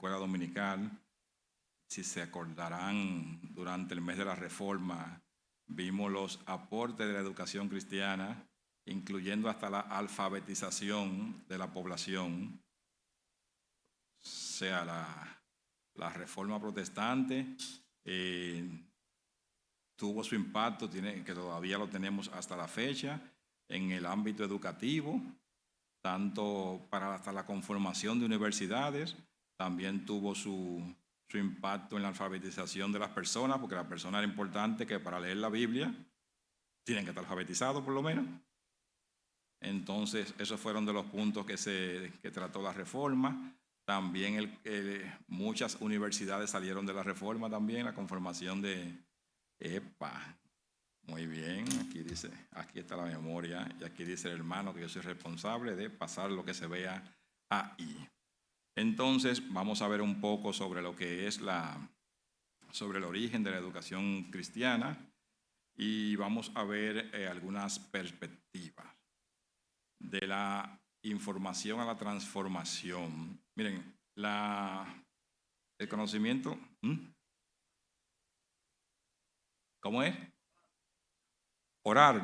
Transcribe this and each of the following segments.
escuela dominical. Si se acordarán, durante el mes de la Reforma vimos los aportes de la educación cristiana, incluyendo hasta la alfabetización de la población. O sea, la Reforma protestante tuvo su impacto, que todavía lo tenemos hasta la fecha, en el ámbito educativo, tanto para hasta la conformación de universidades. También tuvo su impacto en la alfabetización de las personas, porque las personas era importante que para leer la Biblia tienen que estar alfabetizados por lo menos. Entonces, esos fueron de los puntos que trató la Reforma. También muchas universidades salieron de la Reforma también, la conformación de EPA. Muy bien, aquí está la memoria, y aquí dice el hermano que yo soy responsable de pasar lo que se vea ahí. Entonces, vamos a ver un poco sobre lo que es sobre el origen de la educación cristiana, y vamos a ver algunas perspectivas de la información a la transformación. Miren, el conocimiento, ¿cómo es? Orar.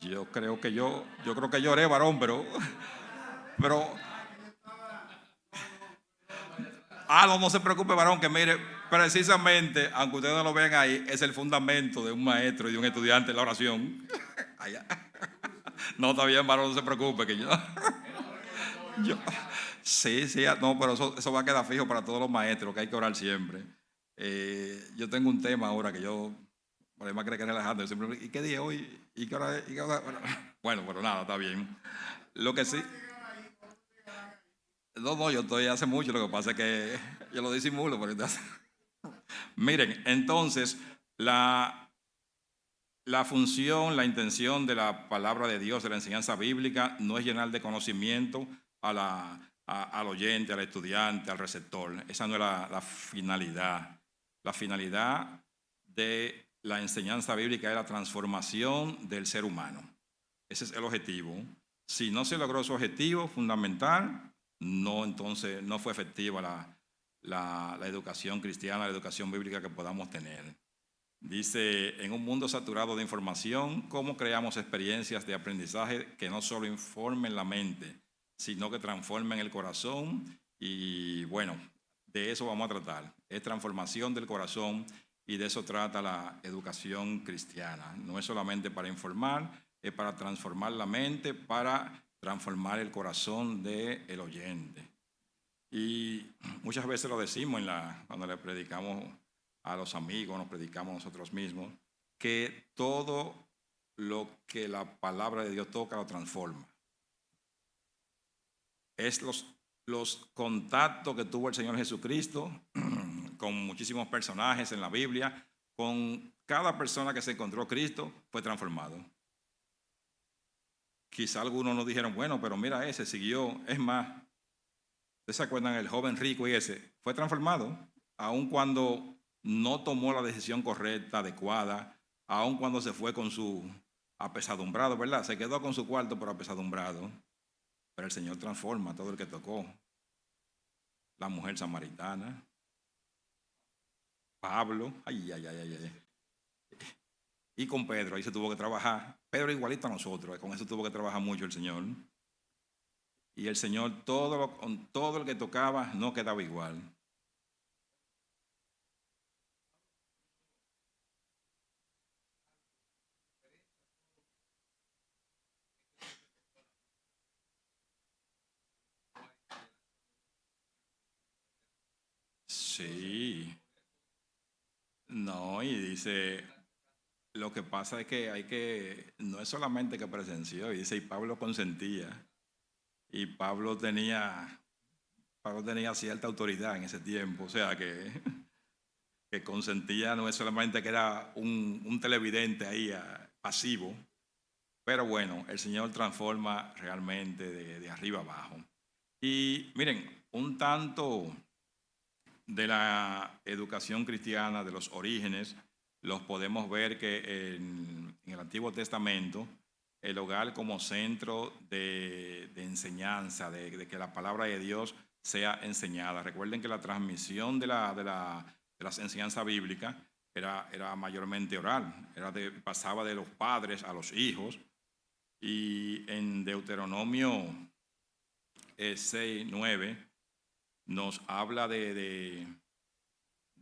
Yo creo que yo oré, varón, pero no se preocupe, varón, que mire, precisamente, aunque ustedes no lo vean ahí, es el fundamento de un maestro y de un estudiante, la oración. No, está bien, varón, no se preocupe, que yo sí, no, pero eso va a quedar fijo para todos los maestros, que hay que orar siempre. Yo tengo un tema ahora que yo, además creo que es relajante, yo siempre, ¿y qué día hoy? ¿Y qué hora es? Bueno, pero nada, está bien. Lo que sí, no, yo estoy hace mucho, lo que pasa es que yo lo disimulo, pero miren, entonces, la función, la intención de la palabra de Dios, de la enseñanza bíblica, no es llenar de conocimiento al oyente, al estudiante, al receptor. Esa no es la finalidad. La finalidad de la enseñanza bíblica es la transformación del ser humano. Ese es el objetivo. Si no se logró su objetivo fundamental, entonces no fue efectiva la educación cristiana, la educación bíblica que podamos tener. Dice, en un mundo saturado de información, ¿cómo creamos experiencias de aprendizaje que no solo informen la mente, sino que transformen el corazón? Y bueno, de eso vamos a tratar. Es transformación del corazón, y de eso trata la educación cristiana. No es solamente para informar, es para transformar la mente, para transformar el corazón del oyente. Y muchas veces lo decimos cuando le predicamos a los amigos, nos predicamos nosotros mismos, que todo lo que la palabra de Dios toca lo transforma. Es los contactos que tuvo el Señor Jesucristo con muchísimos personajes en la Biblia. Con cada persona que se encontró Cristo fue transformado. Quizá algunos nos dijeron, bueno, pero mira, ese siguió. Es más, ¿ustedes se acuerdan? El joven rico y ese fue transformado, aun cuando no tomó la decisión correcta, adecuada, aun cuando se fue con su apesadumbrado, ¿verdad? Se quedó con su cuarto pero apesadumbrado. Pero el Señor transforma a todo el que tocó. La mujer samaritana, Pablo, y con Pedro, ahí se tuvo que trabajar. Pedro igualito a nosotros, con eso tuvo que trabajar mucho el Señor. Y el Señor, con todo el que tocaba, no quedaba igual. Sí, no, y dice, lo que pasa es que no es solamente que presenció, y dice, y Pablo consentía, y Pablo tenía cierta autoridad en ese tiempo, o sea que consentía, no es solamente que era un televidente ahí pasivo, pero bueno, el Señor transforma realmente de arriba abajo. Y miren, un tanto de la educación cristiana, de los orígenes, los podemos ver que en el Antiguo Testamento el hogar como centro de enseñanza, de que la palabra de Dios sea enseñada. Recuerden que la transmisión de las enseñanzas bíblicas era mayormente oral, pasaba de los padres a los hijos, y en Deuteronomio 6, 9 nos habla de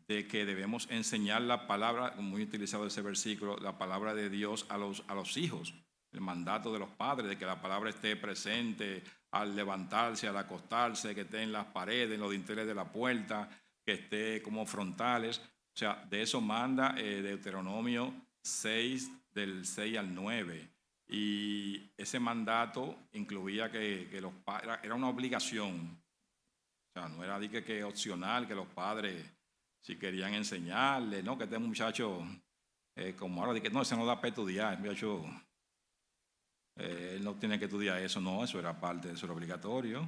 que debemos enseñar la palabra, muy utilizado ese versículo, la palabra de Dios a los hijos, el mandato de los padres, de que la palabra esté presente al levantarse, al acostarse, que esté en las paredes, en los dinteles de la puerta, que esté como frontales. O sea, de eso manda Deuteronomio 6, del 6 al 9. Y ese mandato incluía que los padres, era una obligación. O sea, no era que opcional, que los padres, si querían enseñarle, ¿no? Que este muchacho, como ahora, no, ese no da para estudiar, el muchacho, él no tiene que estudiar eso, no, eso era parte, eso era obligatorio.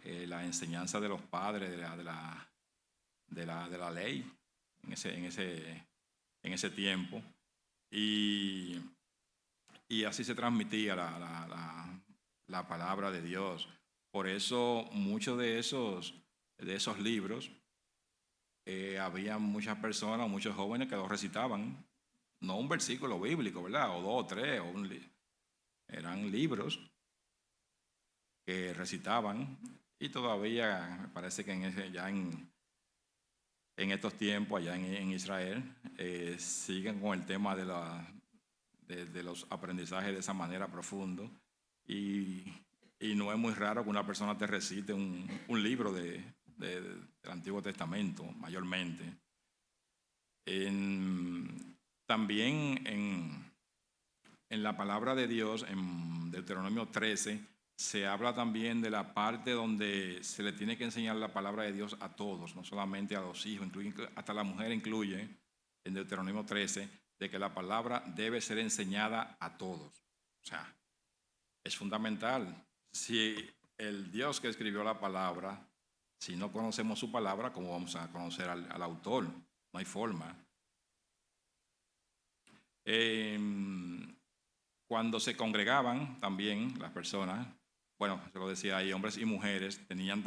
La enseñanza de los padres de la ley en ese tiempo. Y así se transmitía la palabra de Dios. Por eso muchos de esos libros, había muchas personas, muchos jóvenes que los recitaban, no un versículo bíblico, ¿verdad? O dos o tres, eran libros que recitaban, y todavía me parece que ya en estos tiempos, allá en Israel, siguen con el tema de los aprendizajes de esa manera profundo, y no es muy raro que una persona te recite un libro del Antiguo Testamento, mayormente. También en la palabra de Dios, en Deuteronomio 13, se habla también de la parte donde se le tiene que enseñar la palabra de Dios a todos, no solamente a los hijos, hasta la mujer incluye en Deuteronomio 13, de que la palabra debe ser enseñada a todos. O sea, es fundamental. Si el Dios que escribió la palabra, si no conocemos su palabra, ¿cómo vamos a conocer al autor? No hay forma. Cuando se congregaban también las personas, bueno, se lo decía ahí, hombres y mujeres, tenían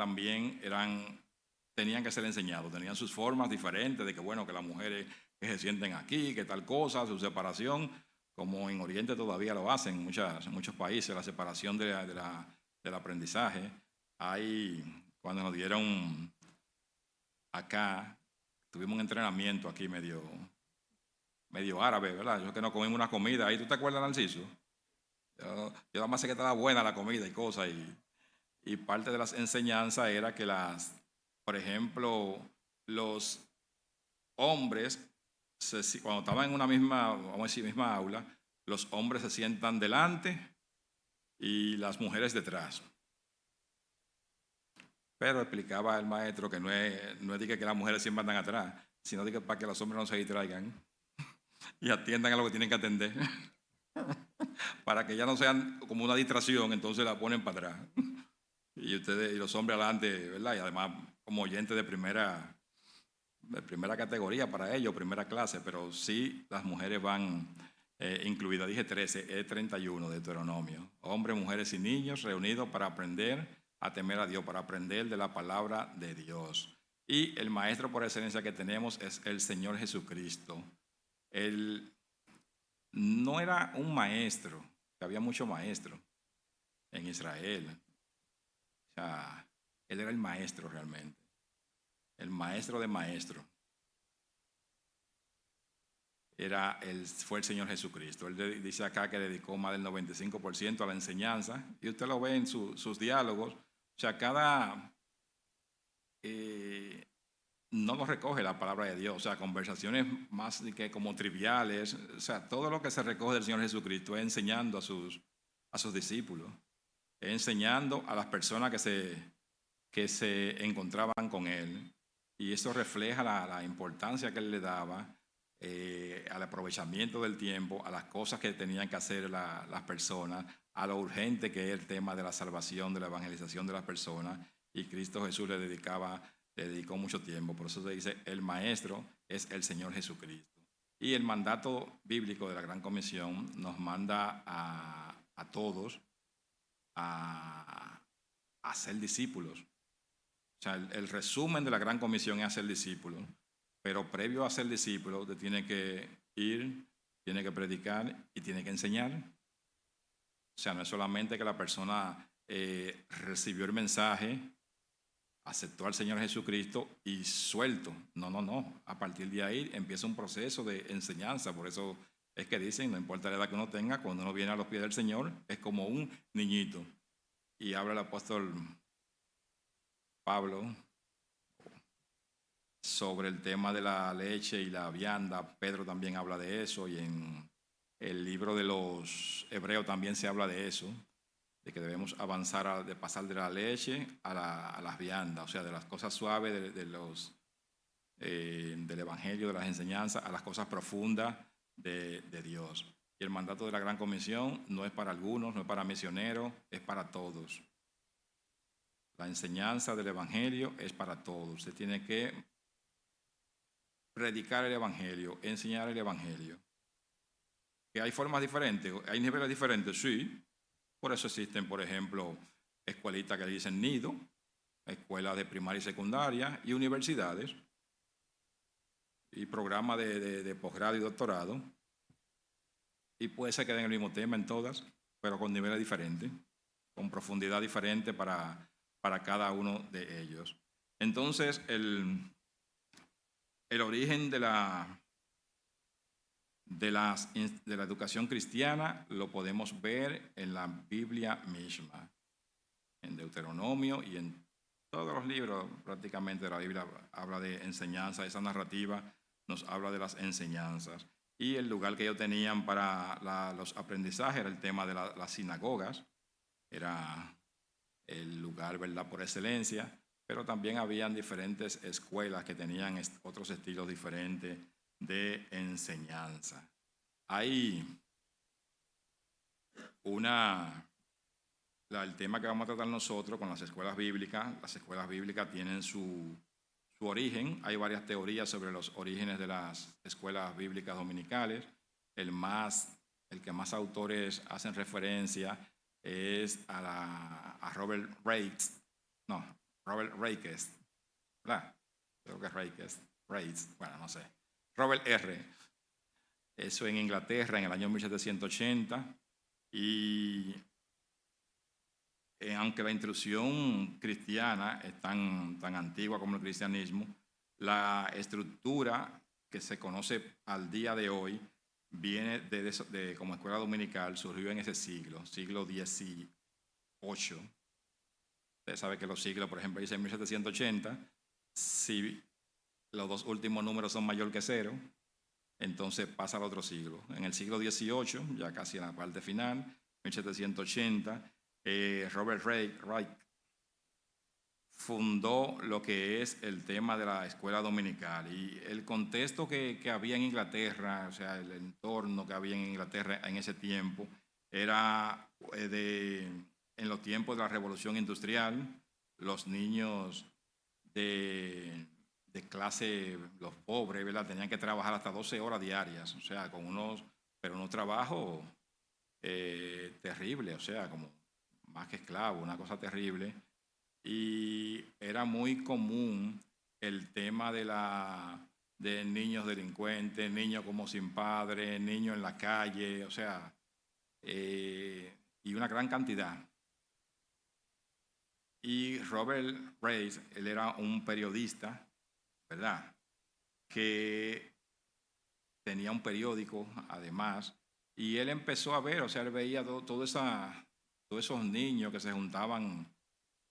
que ser enseñados, tenían sus formas diferentes de que, bueno, que las mujeres que se sienten aquí, que tal cosa, su separación, como en Oriente todavía lo hacen en muchos países, la separación del aprendizaje. Cuando nos dieron acá, tuvimos un entrenamiento aquí medio árabe, ¿verdad? Yo que no comimos una comida ahí, ¿tú te acuerdas, Narciso? Yo nada más sé que estaba buena la comida y cosas, y parte de las enseñanzas era que por ejemplo, los hombres, cuando estaban en una misma aula, los hombres se sientan delante y las mujeres detrás. Pero explicaba el maestro que no es que las mujeres siempre andan atrás, sino que para que los hombres no se distraigan y atiendan a lo que tienen que atender. Para que ya no sean como una distracción, entonces la ponen para atrás. Y los hombres adelante, ¿verdad? Y además como oyentes de primera categoría para ellos, primera clase, pero sí las mujeres van incluidas. Dije 13, es 31 de Deuteronomio. Hombres, mujeres y niños reunidos para aprender a temer a Dios, para aprender de la palabra de Dios. Y el maestro por excelencia que tenemos es el Señor Jesucristo. Él no era un maestro, había muchos maestros en Israel. O sea, él era el maestro realmente, el maestro de maestros. Fue el Señor Jesucristo. Él dice acá que dedicó más del 95% a la enseñanza, y usted lo ve en sus diálogos. O sea, no lo recoge la palabra de Dios, o sea, conversaciones más que como triviales. O sea, todo lo que se recoge del Señor Jesucristo es enseñando a sus discípulos, es enseñando a las personas que se encontraban con él, y eso refleja la importancia que él le daba al aprovechamiento del tiempo, a las cosas que tenían que hacer las personas, a lo urgente que es el tema de la salvación, de la evangelización de las personas, y Cristo Jesús le dedicó mucho tiempo. Por eso se dice, el maestro es el Señor Jesucristo. Y el mandato bíblico de la Gran Comisión nos manda a todos a ser discípulos. O sea, el resumen de la Gran Comisión es hacer discípulos, pero previo a ser discípulo, usted tiene que ir, tiene que predicar y tiene que enseñar. O sea, no es solamente que la persona recibió el mensaje, aceptó al Señor Jesucristo y suelto. No, no, no. A partir de ahí empieza un proceso de enseñanza. Por eso es que dicen, no importa la edad que uno tenga, cuando uno viene a los pies del Señor, es como un niñito. Y habla el apóstol Pablo sobre el tema de la leche y la vianda. Pedro también habla de eso, y en el libro de los Hebreos también se habla de eso, de que debemos avanzar, de pasar de la leche a las viandas, o sea, de las cosas suaves del Evangelio, de las enseñanzas, a las cosas profundas de Dios. Y el mandato de la Gran Comisión no es para algunos, no es para misioneros, es para todos. La enseñanza del Evangelio es para todos. Usted tiene que predicar el Evangelio, enseñar el Evangelio. ¿Que hay formas diferentes? ¿Hay niveles diferentes? Sí. Por eso existen, por ejemplo, escuelitas que dicen nido, escuelas de primaria y secundaria y universidades y programas de posgrado y doctorado. Y puede ser que den el mismo tema en todas, pero con niveles diferentes, con profundidad diferente para cada uno de ellos. Entonces, el origen de la educación cristiana lo podemos ver en la Biblia misma, en Deuteronomio y en todos los libros prácticamente de la Biblia habla de enseñanza. Esa narrativa nos habla de las enseñanzas. Y el lugar que ellos tenían para los aprendizajes era el tema de las sinagogas, era el lugar, ¿verdad?, por excelencia, pero también habían diferentes escuelas que tenían otros estilos diferentes de enseñanza. Hay el tema que vamos a tratar nosotros con las escuelas bíblicas tienen su origen. Hay varias teorías sobre los orígenes de las escuelas bíblicas dominicales. El que más autores hacen referencia es a Robert Raikes, ¿verdad? Creo que es Raikes, bueno, no sé. Robert R. Eso en Inglaterra en el año 1780. Y aunque la instrucción cristiana es tan antigua como el cristianismo, la estructura que se conoce al día de hoy viene como escuela dominical, surgió en ese siglo XVIII. Usted sabe que los siglos, por ejemplo, dice 1780, si los dos últimos números son mayor que 0, entonces pasa al otro siglo. En el siglo XVIII, ya casi en la parte final, 1780, Robert Reich fundó lo que es el tema de la escuela dominical, y el contexto que había en Inglaterra, o sea, el entorno que había en Inglaterra en ese tiempo, era en los tiempos de la Revolución Industrial. Los niños de clase, los pobres, ¿verdad?, tenían que trabajar hasta 12 horas diarias, o sea, pero unos trabajos terribles, o sea, como más que esclavo, una cosa terrible. Y era muy común el tema de niños delincuentes, niños como sin padre, niños en la calle, o sea, y una gran cantidad. Y Robert Reich, él era un periodista, ¿verdad?, que tenía un periódico además, y él empezó a ver, o sea, él veía todos esos niños que se juntaban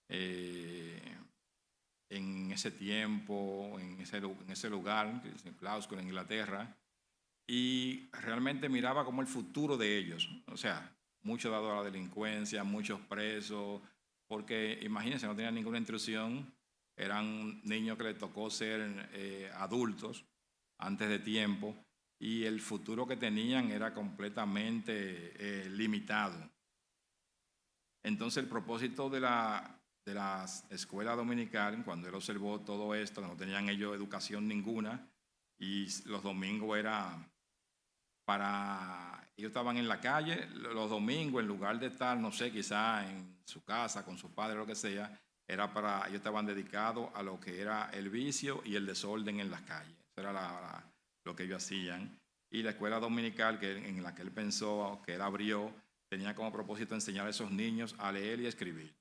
en ese tiempo, en ese lugar, que es en Glasgow, en Inglaterra, y realmente miraba como el futuro de ellos, o sea, mucho dado a la delincuencia, muchos presos, porque imagínense, no tenían ninguna instrucción, eran niños que les tocó ser adultos antes de tiempo, y el futuro que tenían era completamente limitado. Entonces el propósito de las escuelas dominicales, cuando él observó todo esto, que no tenían ellos educación ninguna, y los domingos era ellos estaban en la calle los domingos, en lugar de estar, no sé, quizá en su casa con su padre o lo que sea, ellos estaban dedicados a lo que era el vicio y el desorden en las calles. Eso era lo que ellos hacían. Y la escuela dominical en la que él pensó, que él abrió, tenía como propósito enseñar a esos niños a leer y escribir,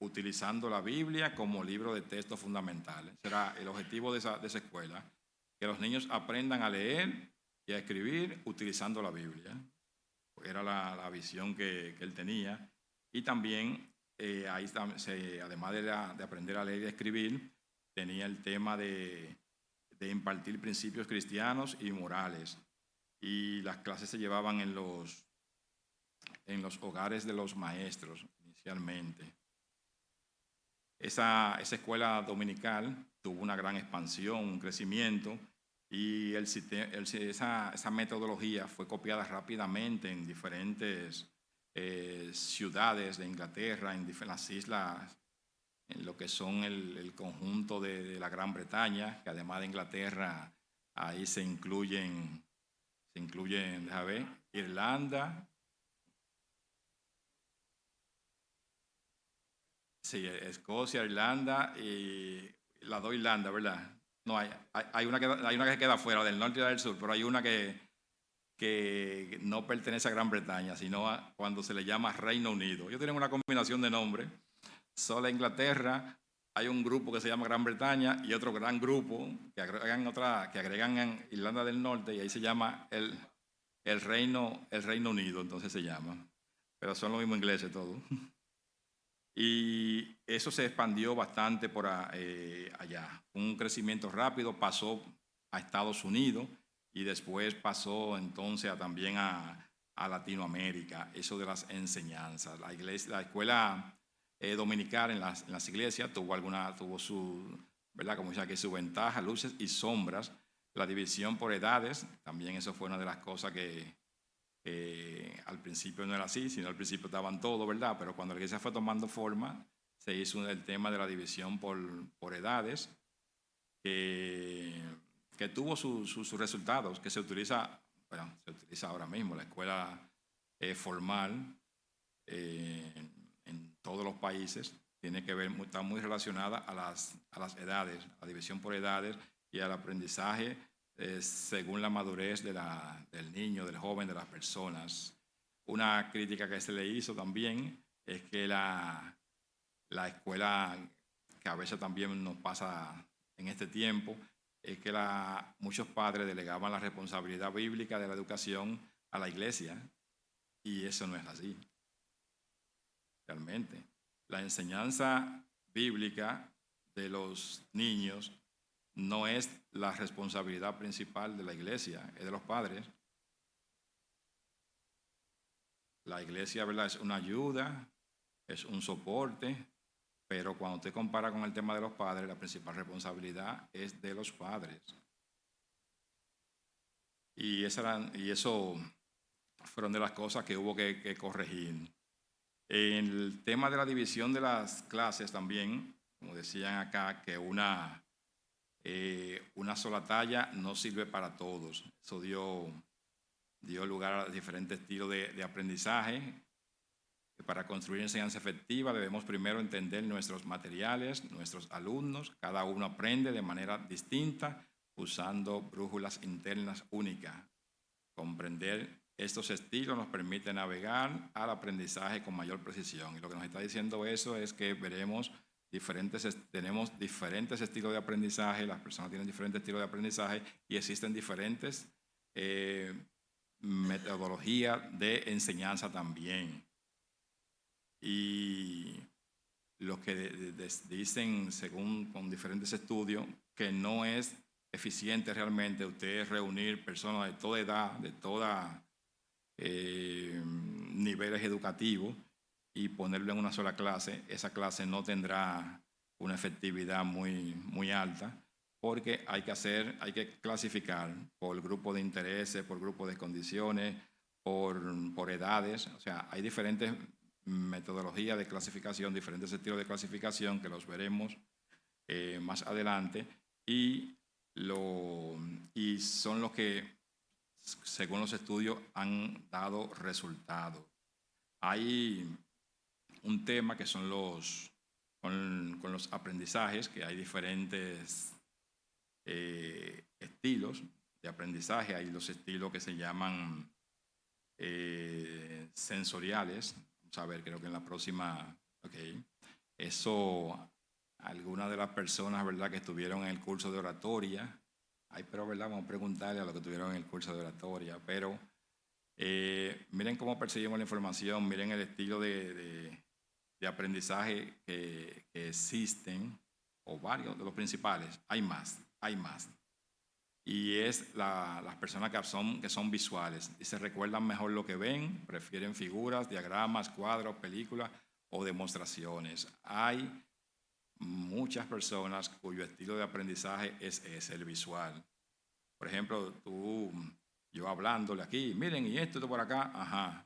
utilizando la Biblia como libro de texto fundamental. Ese era el objetivo de esa escuela, que los niños aprendan a leer y a escribir utilizando la Biblia. Era la visión que él tenía. Y también, además de aprender a leer y a escribir, tenía el tema de impartir principios cristianos y morales. Y las clases se llevaban en los hogares de los maestros inicialmente. Esa escuela dominical tuvo una gran expansión, un crecimiento, y esa metodología fue copiada rápidamente en diferentes ciudades de Inglaterra, en las islas, en lo que son el conjunto de la Gran Bretaña, que además de Inglaterra, ahí se incluyen, déjame ver, Irlanda. Sí, Escocia, Irlanda y las dos Irlandas, ¿verdad? No, hay una que queda fuera, del norte y del sur, pero hay una que no pertenece a Gran Bretaña, sino cuando se le llama Reino Unido. Ellos tienen una combinación de nombres. Sola Inglaterra, hay un grupo que se llama Gran Bretaña y otro gran grupo que agregan en Irlanda del Norte, y ahí se llama el Reino Unido, entonces se llama. Pero son los mismos ingleses todos. Y eso se expandió bastante por allá. Un crecimiento rápido, pasó a Estados Unidos y después pasó entonces también a Latinoamérica, eso de las enseñanzas. La escuela dominical en las iglesias tuvo su, ¿verdad? Como dice aquí, su ventaja, luces y sombras. La división por edades, también eso fue una de las cosas que al principio no era así, sino al principio estaban todos, ¿verdad? Pero cuando la iglesia fue tomando forma, se hizo el tema de la división por edades, que tuvo sus resultados, que se utiliza ahora mismo. La escuela formal en todos los países tiene que ver, está muy relacionada a las edades, a la división por edades y al aprendizaje según la madurez del niño, del joven, de las personas. Una crítica que se le hizo también es que la escuela, que a veces también nos pasa en este tiempo, es que muchos padres delegaban la responsabilidad bíblica de la educación a la iglesia, y eso no es así. Realmente, la enseñanza bíblica de los niños no es la responsabilidad principal de la iglesia, es de los padres. La iglesia, ¿verdad?, es una ayuda, es un soporte, pero cuando usted compara con el tema de los padres, la principal responsabilidad es de los padres. Y eso fueron de las cosas que hubo que corregir. En el tema de la división de las clases también, como decían acá, que una sola talla no sirve para todos. Eso dio lugar a diferentes estilos de aprendizaje. Para construir enseñanza efectiva debemos primero entender nuestros materiales, nuestros alumnos. Cada uno aprende de manera distinta usando brújulas internas únicas. Comprender estos estilos nos permite navegar al aprendizaje con mayor precisión. Y lo que nos está diciendo eso es que tenemos diferentes estilos de aprendizaje, las personas tienen diferentes estilos de aprendizaje y existen diferentes metodologías de enseñanza también. Y los que dicen, según con diferentes estudios, que no es eficiente realmente usted reunir personas de toda edad, de todos niveles educativos, y ponerlo en una sola clase. Esa clase no tendrá una efectividad muy alta, porque hay que clasificar por grupo de intereses, por grupo de condiciones, por edades. O sea, hay diferentes metodologías de clasificación, diferentes estilos de clasificación que los veremos más adelante, y son los que según los estudios, han dado resultados. Hay un tema que son con los aprendizajes, que hay diferentes estilos de aprendizaje. Hay los estilos que se llaman sensoriales. Vamos a ver, creo que en la próxima, eso, algunas de las personas, ¿verdad?, que estuvieron en el curso de oratoria, pero, ¿verdad?, vamos a preguntarle a los que estuvieron en el curso de oratoria, pero miren cómo percibimos la información, miren el estilo de aprendizaje que existen, o varios de los principales. Hay más. Y es las personas que son visuales y se recuerdan mejor lo que ven, prefieren figuras, diagramas, cuadros, películas o demostraciones. Hay muchas personas cuyo estilo de aprendizaje es el visual. Por ejemplo, yo hablándole aquí, miren, y esto por acá,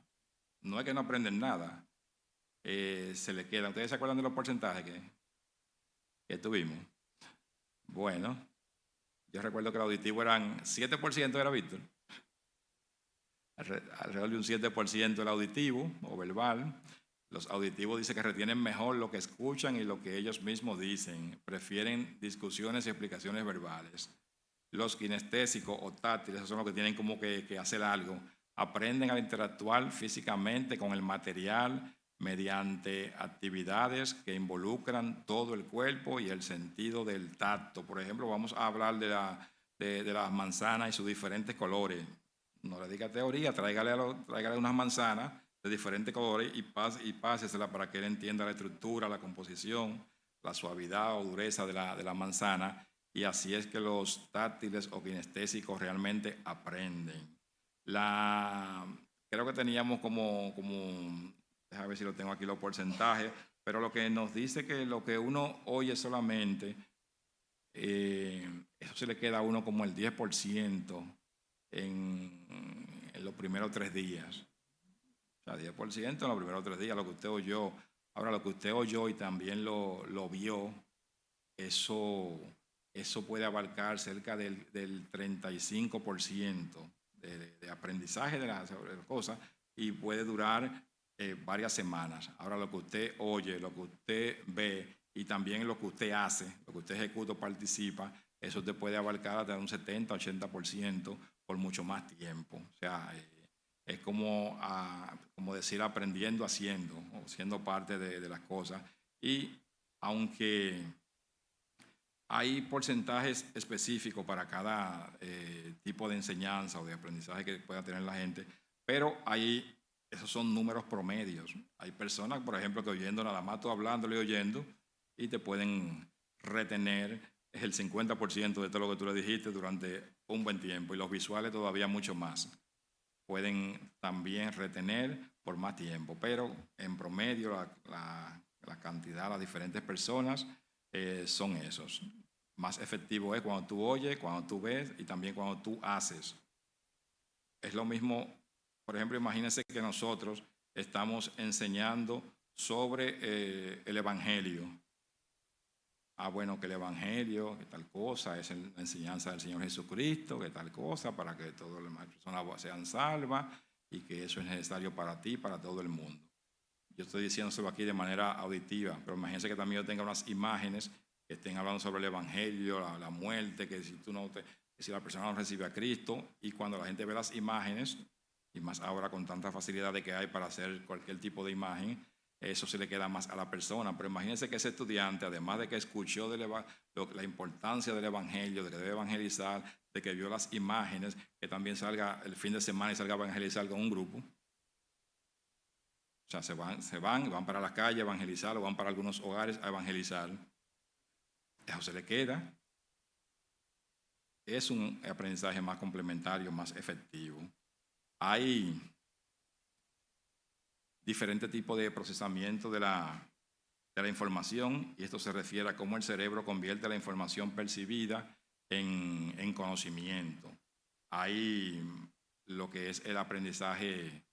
no es que no aprenden nada, se le queda. ¿Ustedes se acuerdan de los porcentajes que tuvimos? Bueno, yo recuerdo que el auditivo eran 7%, era Víctor. Alrededor de un 7% el auditivo o verbal. Los auditivos dicen que retienen mejor lo que escuchan y lo que ellos mismos dicen. Prefieren discusiones y explicaciones verbales. Los kinestésicos o táctiles, esos son los que tienen como que hacer algo. Aprenden a interactuar físicamente con el material mediante actividades que involucran todo el cuerpo y el sentido del tacto. Por ejemplo, vamos a hablar de las manzanas y sus diferentes colores. No le diga teoría, tráigale unas manzanas de diferentes colores y pásesela para que él entienda la estructura, la composición, la suavidad o dureza de la manzana, y así es que los táctiles o kinestésicos realmente aprenden. Creo que teníamos como déjame ver si lo tengo aquí los porcentajes, pero lo que nos dice que lo que uno oye solamente, eso se le queda a uno como el 10% en los primeros 3 días. O sea, 10% en los primeros 3 días, lo que usted oyó. Ahora, lo que usted oyó y también lo vio, eso puede abarcar cerca del 35% de aprendizaje de las cosas, y puede durar varias semanas. Ahora, lo que usted oye, lo que usted ve y también lo que usted hace, lo que usted ejecuta o participa, eso te puede abarcar hasta un 70-80% por mucho más tiempo. O sea, es como decir aprendiendo haciendo, o siendo parte de las cosas. Y aunque hay porcentajes específicos para cada tipo de enseñanza o de aprendizaje que pueda tener la gente, pero esos son números promedios. Hay personas, por ejemplo, que oyendo nada más, tú hablándole y oyendo, y te pueden retener el 50% de todo lo que tú le dijiste durante un buen tiempo, y los visuales todavía mucho más. Pueden también retener por más tiempo, pero en promedio la cantidad, las diferentes personas son esos. Más efectivo es cuando tú oyes, cuando tú ves y también cuando tú haces. Es lo mismo, por ejemplo, imagínense que nosotros estamos enseñando sobre el Evangelio. Bueno, que el Evangelio, que tal cosa, es la enseñanza del Señor Jesucristo, que tal cosa, para que todas las personas sean salvas, y que eso es necesario para ti, para todo el mundo. Yo estoy diciéndoselo aquí de manera auditiva, pero imagínense que también yo tenga unas imágenes que estén hablando sobre el Evangelio, la muerte, que si la persona no recibe a Cristo, y cuando la gente ve las imágenes, y más ahora con tanta facilidad de que hay para hacer cualquier tipo de imagen, eso se le queda más a la persona. Pero imagínense que ese estudiante, además de que escuchó la importancia del Evangelio, de que debe evangelizar, de que vio las imágenes, que también salga el fin de semana y salga a evangelizar con un grupo. O sea, se van para la calle a evangelizar, o van para algunos hogares a evangelizar. Eso se le queda. Es un aprendizaje más complementario, más efectivo. Hay diferentes tipos de procesamiento de la información, y esto se refiere a cómo el cerebro convierte la información percibida en conocimiento. Hay lo que es el aprendizaje,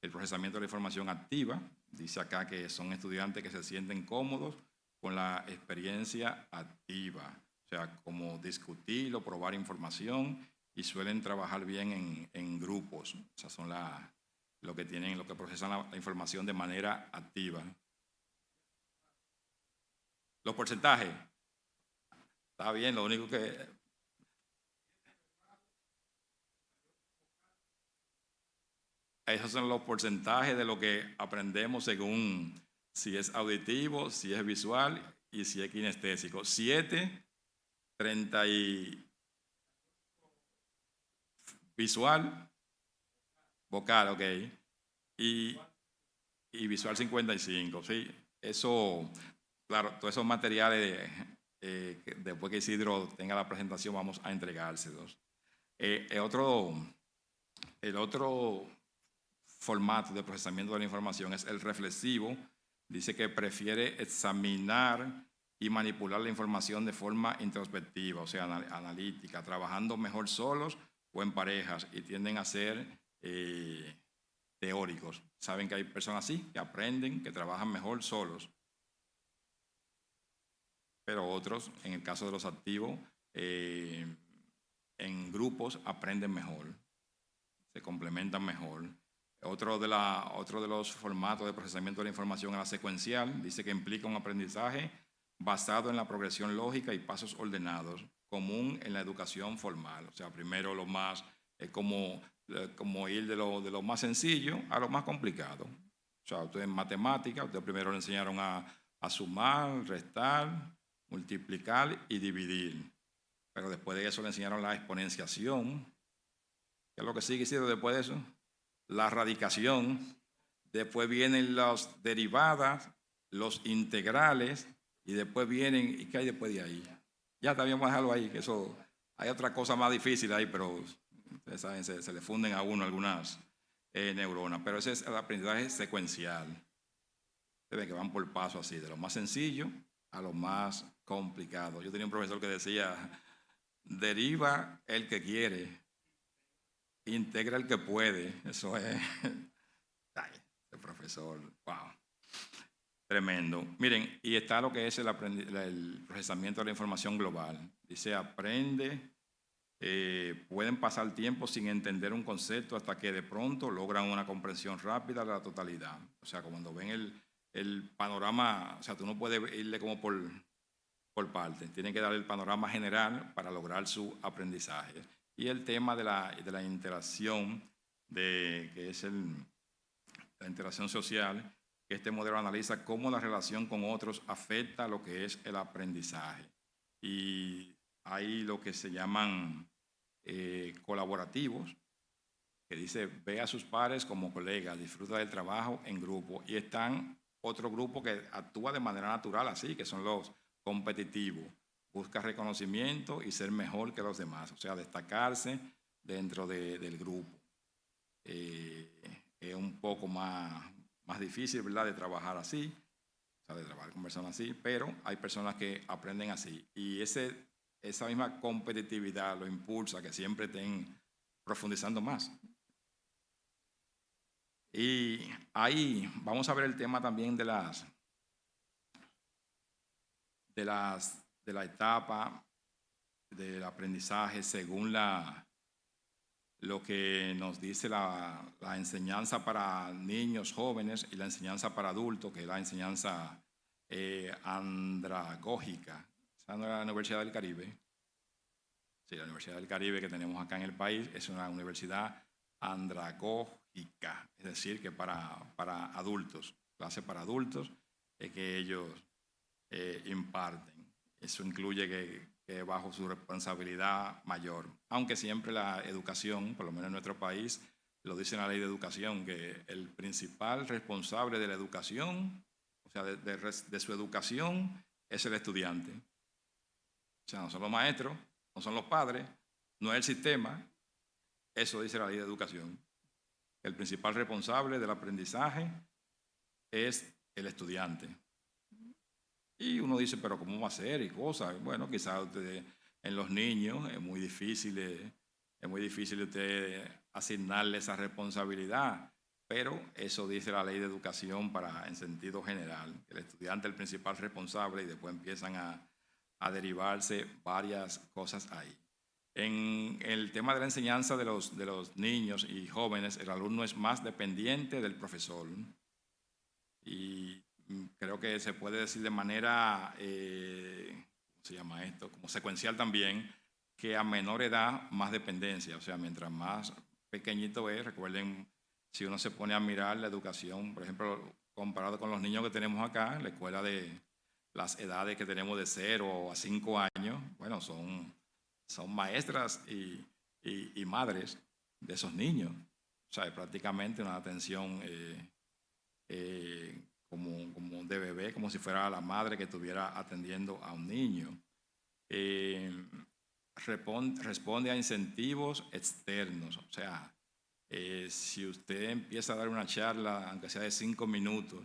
el procesamiento de la información activa. Dice acá que son estudiantes que se sienten cómodos con la experiencia activa, o sea, como discutir o probar información, y suelen trabajar bien en grupos. O sea, son lo que procesan la información de manera activa. Los porcentajes, está bien, lo único que... Esos son los porcentajes de lo que aprendemos según si es auditivo, si es visual y si es kinestésico. 7, 30 y visual, vocal, ok, y visual 55, sí. Eso, claro, todos esos materiales, después que Isidro tenga la presentación, vamos a entregárselos. El otro formato de procesamiento de la información es el reflexivo. Dice que prefiere examinar y manipular la información de forma introspectiva, o sea, analítica, trabajando mejor solos o en parejas, y tienden a ser teóricos. Saben que hay personas así, que aprenden, que trabajan mejor solos, pero otros, en el caso de los activos, en grupos aprenden mejor, se complementan mejor. Otro de los formatos de procesamiento de la información es la secuencial. Dice que implica un aprendizaje basado en la progresión lógica y pasos ordenados, común en la educación formal. O sea, primero lo más, es como ir de lo más sencillo a lo más complicado. O sea, ustedes en matemática, ustedes primero le enseñaron a sumar, restar, multiplicar y dividir. Pero después de eso le enseñaron la exponenciación. ¿Qué es lo que sigue siendo después de eso? La radicación. Después vienen las derivadas, los integrales, y después vienen, ¿y qué hay después de ahí? Ya también vamos a dejarlo ahí, que eso, hay otra cosa más difícil ahí, pero ustedes saben, se le funden a uno algunas neuronas, pero ese es el aprendizaje secuencial. Ustedes ven que van por paso así, de lo más sencillo a lo más complicado. Yo tenía un profesor que decía, deriva el que quiere, integra el que puede. Eso es, ay, el profesor, wow. Tremendo. Miren, y está lo que es el procesamiento de la información global. Dice, aprende, pueden pasar tiempo sin entender un concepto hasta que de pronto logran una comprensión rápida de la totalidad. O sea, cuando ven el panorama, o sea, tú no puedes irle como por partes, tienen que dar el panorama general para lograr su aprendizaje. Y el tema de la interacción, que es la interacción social, que este modelo analiza cómo la relación con otros afecta lo que es el aprendizaje. Y hay lo que se llaman colaborativos, que dice, ve a sus pares como colegas, disfruta del trabajo en grupo. Y están otro grupo que actúa de manera natural así, que son los competitivos. Busca reconocimiento y ser mejor que los demás, o sea, destacarse dentro del grupo. Es un poco más difícil, ¿verdad?, de trabajar así, o sea, de trabajar con personas así, pero hay personas que aprenden así. Y esa misma competitividad lo impulsa a que siempre estén profundizando más. Y ahí vamos a ver el tema también de la etapa del aprendizaje según lo que nos dice la enseñanza para niños, jóvenes, y la enseñanza para adultos, que es la enseñanza andragógica. ¿Esa no es la Universidad del Caribe? Sí, la Universidad del Caribe que tenemos acá en el país es una universidad andragógica, es decir, que para adultos, clase para adultos, es que ellos imparten. Eso incluye que bajo su responsabilidad mayor, aunque siempre la educación, por lo menos en nuestro país, lo dice en la ley de educación, que el principal responsable de la educación, o sea, de su educación, es el estudiante. O sea, no son los maestros, no son los padres, no es el sistema, eso dice la ley de educación. El principal responsable del aprendizaje es el estudiante. Y uno dice, pero ¿cómo va a ser? Y cosas. Bueno, quizás en los niños es muy difícil usted asignarle esa responsabilidad, pero eso dice la ley de educación en sentido general. El estudiante es el principal responsable y después empiezan a derivarse varias cosas ahí. En el tema de la enseñanza de los niños y jóvenes, el alumno es más dependiente del profesor. Y creo que se puede decir de manera, ¿cómo se llama esto? Como secuencial también, que a menor edad más dependencia. O sea, mientras más pequeñito es, recuerden, si uno se pone a mirar la educación, por ejemplo, comparado con los niños que tenemos acá, la escuela de las edades que tenemos de 0 a 5 años, bueno, son maestras y madres de esos niños. O sea, es prácticamente una atención como de bebé, como si fuera la madre que estuviera atendiendo a un niño. Responde a incentivos externos. O sea, si usted empieza a dar una charla, aunque sea de 5 minutos,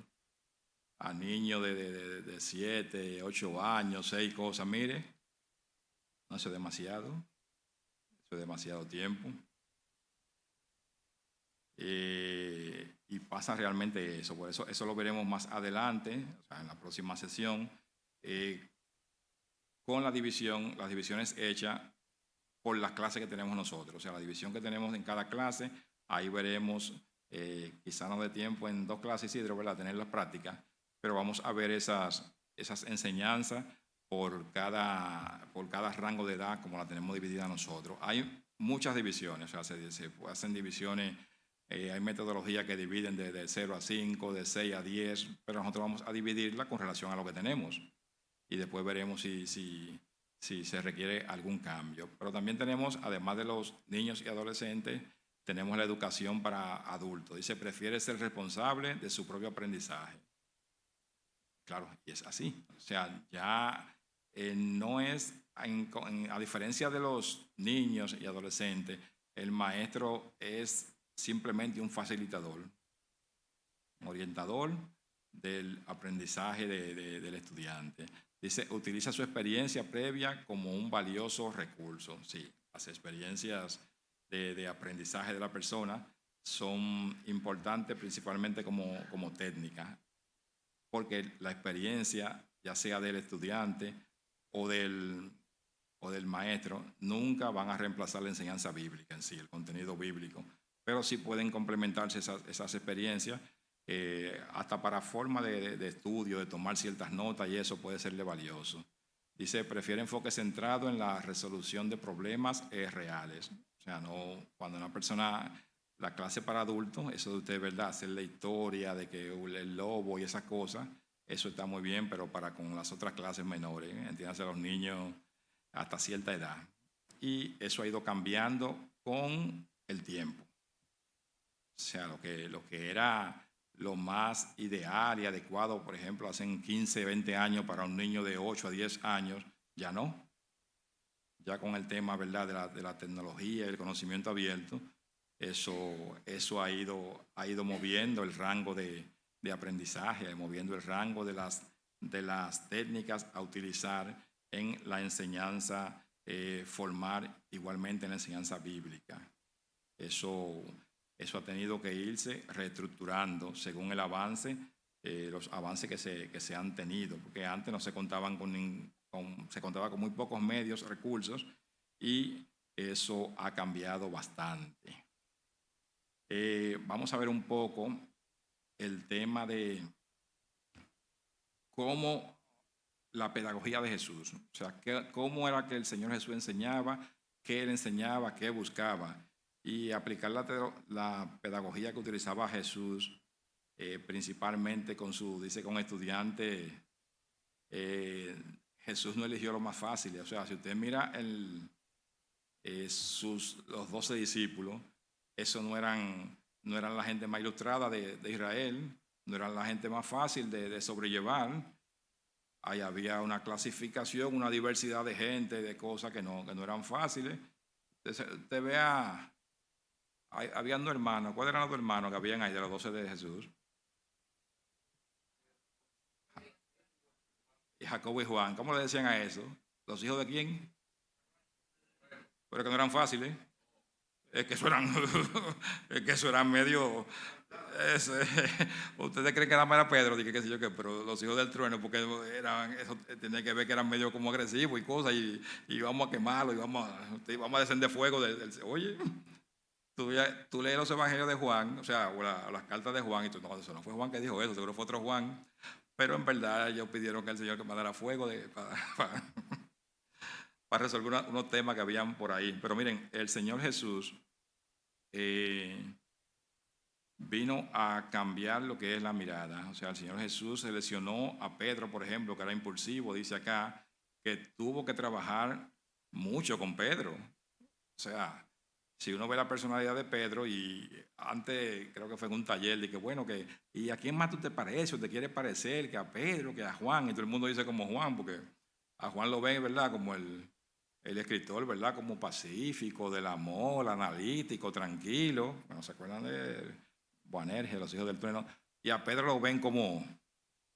a niños de 7, 8 años, 6 cosas, mire, no, eso es demasiado. Eso es demasiado tiempo. Y pasa realmente eso. Por eso lo veremos más adelante, o sea, en la próxima sesión, con las divisiones hechas por las clases que tenemos nosotros. O sea, la división que tenemos en cada clase, ahí veremos, quizá no dé tiempo en 2 clases, Isidro, ¿verdad?, tener las prácticas, pero vamos a ver esas enseñanzas por cada rango de edad, como la tenemos dividida nosotros. Hay muchas divisiones, o sea, se hacen divisiones, hay metodologías que dividen de 0 a 5, de 6 a 10, pero nosotros vamos a dividirla con relación a lo que tenemos y después veremos si se requiere algún cambio. Pero también tenemos, además de los niños y adolescentes, tenemos la educación para adultos. Dice, prefiere ser responsable de su propio aprendizaje. Claro, y es así. O sea, ya no es, a diferencia de los niños y adolescentes, el maestro es simplemente un facilitador, un orientador del aprendizaje del estudiante. Dice, utiliza su experiencia previa como un valioso recurso. Sí, las experiencias de aprendizaje de la persona son importantes principalmente como técnica, porque la experiencia, ya sea del estudiante o del maestro, nunca van a reemplazar la enseñanza bíblica en sí, el contenido bíblico, pero sí pueden complementarse esas experiencias, hasta para forma de estudio, de tomar ciertas notas, y eso puede serle valioso. Dice, prefiere enfoque centrado en la resolución de problemas reales. O sea, no cuando una persona, la clase para adultos, eso de usted, ¿verdad?, hacer la historia de que el lobo y esas cosas, eso está muy bien, pero para con las otras clases menores, entiéndase, los niños hasta cierta edad. Y eso ha ido cambiando con el tiempo. O sea, lo que era lo más ideal y adecuado, por ejemplo, hace 15, 20 años para un niño de 8 a 10 años, ya no. Ya con el tema, ¿verdad?, de la tecnología y el conocimiento abierto, eso ha ido moviendo el rango de aprendizaje, moviendo el rango de las técnicas a utilizar en la enseñanza formal, igualmente en la enseñanza bíblica. Eso ha tenido que irse reestructurando según el avance, los avances que se han tenido, porque antes no se contaban se contaba con muy pocos medios, recursos, y eso ha cambiado bastante. Vamos a ver un poco el tema de cómo la pedagogía de Jesús, o sea, cómo era que el Señor Jesús enseñaba, qué él enseñaba, qué buscaba, y aplicar la pedagogía que utilizaba Jesús, principalmente con estudiantes. Jesús no eligió lo más fácil. O sea, si usted mira los 12 discípulos, esos no eran la gente más ilustrada de Israel, no eran la gente más fácil de sobrellevar. Ahí había una clasificación, una diversidad de gente, de cosas que no eran fáciles. Usted vea, habían 2 hermanos. ¿Cuáles eran los 2 hermanos que habían ahí de los 12 de Jesús? Y Jacobo y Juan. ¿Cómo le decían a eso? ¿Los hijos de quién? Pero que no eran fáciles. Es que eso eran, es que eso eran medio. es, eh, Ustedes creen que era para Pedro, dije qué sé yo qué, pero los hijos del trueno, porque eran, eso tenía que ver que eran medio como agresivos y cosas, y vamos a quemarlo, y vamos a descender fuego oye, tú lees los evangelios de Juan, o sea, o las cartas de Juan, y tú no, eso no fue Juan que dijo eso, seguro fue otro Juan, pero en verdad ellos pidieron que el Señor que mandara fuego para resolver unos temas que habían por ahí. Pero miren, el Señor Jesús eh, vino a cambiar lo que es la mirada. O sea, el Señor Jesús seleccionó a Pedro, por ejemplo, que era impulsivo, dice acá, que tuvo que trabajar mucho con Pedro. O sea, si uno ve la personalidad de Pedro, y antes creo que fue en un taller, de que bueno, ¿y a quién más tú te pareces o te quieres parecer que a Pedro, que a Juan? Y todo el mundo dice como Juan, porque a Juan lo ven, ¿verdad? Como el escritor, ¿verdad? Como pacífico, del amor, analítico, tranquilo. Bueno, ¿se acuerdan de Boanerges, los hijos del trueno? Y a Pedro lo ven como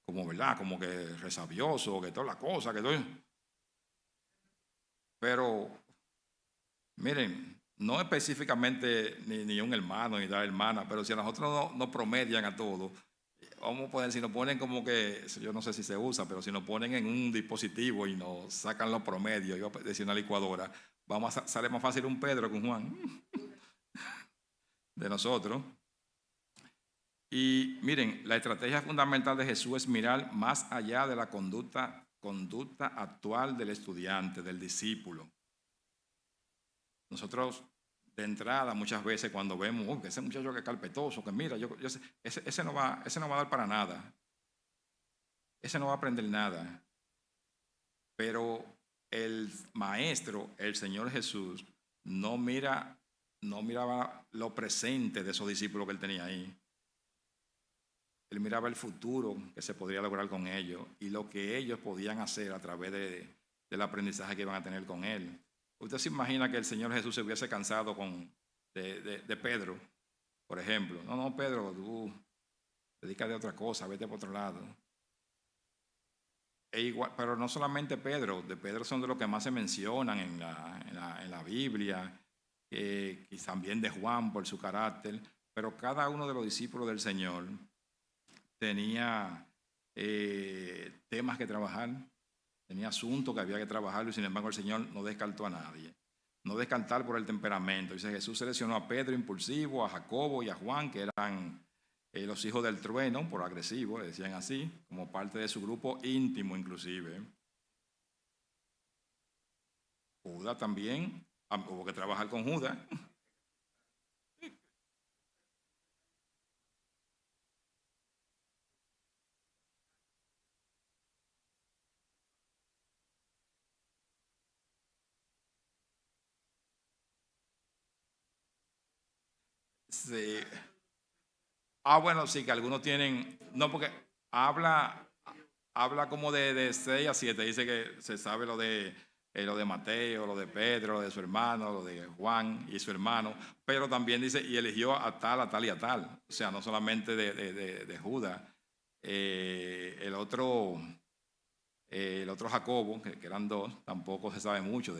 ¿verdad? Como que resabioso, que toda la cosa, que todo. Pero, miren, no específicamente ni un hermano ni la hermana, pero si a nosotros nos promedian a todos, vamos a poner, si nos ponen como que, yo no sé si se usa, pero si nos ponen en un dispositivo y nos sacan los promedios, yo decía una licuadora, sale más fácil un Pedro que un Juan de nosotros. Y miren, la estrategia fundamental de Jesús es mirar más allá de la conducta actual del estudiante, del discípulo. Nosotros, de entrada, muchas veces cuando vemos que ese muchacho que es carpetoso, que mira, ese no va a dar para nada, ese no va a aprender nada. Pero el maestro, el Señor Jesús, no miraba lo presente de esos discípulos que él tenía ahí. Él miraba el futuro que se podría lograr con ellos y lo que ellos podían hacer a través del aprendizaje que iban a tener con él. Usted se imagina que el Señor Jesús se hubiese cansado de Pedro, por ejemplo. No, Pedro, tú dedícate a otra cosa, vete por otro lado. Igual, pero no solamente Pedro, de Pedro son de los que más se mencionan en la Biblia, y también de Juan por su carácter, pero cada uno de los discípulos del Señor tenía temas que trabajar, tenía asuntos que había que trabajar, y sin embargo el Señor no descartó a nadie. No descartar por el temperamento. Dice, Jesús seleccionó a Pedro impulsivo, a Jacobo y a Juan, que eran los hijos del trueno, por agresivo, le decían así, como parte de su grupo íntimo inclusive. Judas también, hubo que trabajar con Judas. Sí. Bueno, sí, que algunos tienen, no, porque habla como de 6 a 7, dice que se sabe lo de Mateo, lo de Pedro, lo de su hermano, lo de Juan y su hermano, pero también dice, y eligió a tal, a tal y a tal, o sea, no solamente de Judas. El otro Jacobo, que eran dos, tampoco se sabe mucho